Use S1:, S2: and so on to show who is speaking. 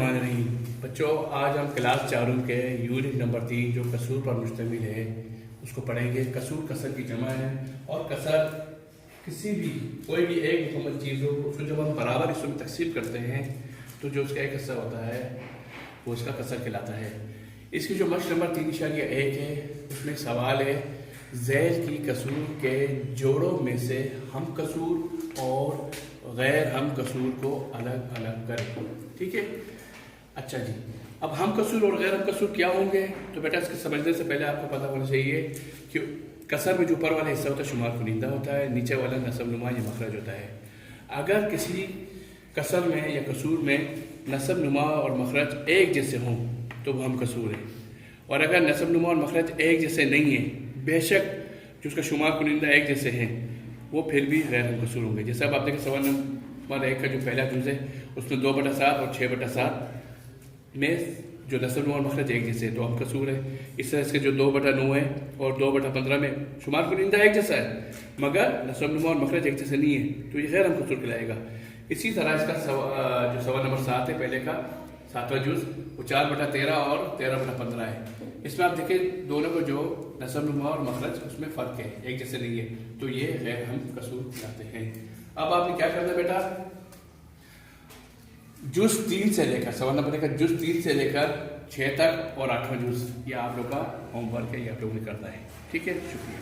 S1: बिस्मिल्लाहिर्रहमानिर्रहीम। बच्चों, आज हम क्लास 4 के यूनिट नंबर 3 जो कसूर पर मुश्तमिल है उसको पढ़ेंगे। कसूर कसर की जमा है और कसर किसी भी कोई भी एक मुकम्मल चीज़ हो उसको जब हम बराबर हिस्सों में तकसीम करते हैं तो जो उसका एक हिस्सा होता है वो उसका कसर कहलाता है। इसकी जो मश्क नंबर 3.1 है उसमें सवाल है ज़ैल की कसूर के जोड़ों में से हम कसूर और गैर हम कसूर को अलग अलग करें। ठीक है, अच्छा जी। अब हम कसूर और गैर हम कसूर क्या होंगे? तो बेटा इसके समझने से पहले आपको पता होना चाहिए कि कसर में जो ऊपर वाला हिस्सा होता है शुमार कुनिंदा होता है, नीचे वाला नसब नुमा या मखरज होता है। अगर किसी कसर में या कसूर में नसब नुमा और मखरज एक जैसे हों तो वो हम कसूर है, और अगर नसब नुमा और मखरज एक जैसे नहीं है, बेशक जो उसका शुमार कुनिंदा एक जैसे हैं, वो फिर भी गैर हम कसूर होंगे। जैसे अब आप देखें सवाल नंबर 1 का जो पहला जुज़ है उसमें 2/7 और 6/7 में जो नसब नुमा और मखरज एक जैसे है तो हम कसूर है। इस तरह इसके जो 2/9 है और 2/15 में शुमार कुनिंदा एक जैसा है मगर नसब नुमा और मखरज एक जैसे नहीं है तो ये गैर हम कसूर कहलाएगा। इसी तरह इसका जो सवाल नंबर 7 है पहले का 7वां जुज़, वो 4/13 और 13/15 है। इसमें आप देखें दोनों को जो नसब नुमा और मखरज उसमें फ़र्क है, एक जैसे नहीं है, तो ये गैर हम कसूर कहते हैं। अब आपने क्या करना है बेटा, जुज़ 3 से लेकर सवाल नंबर का जुज़ 3 से लेकर 6 तक और 8वां जुज़, ये आप लोग का होमवर्क है, ये आप लोगों ने करना है। ठीक है, शुक्रिया।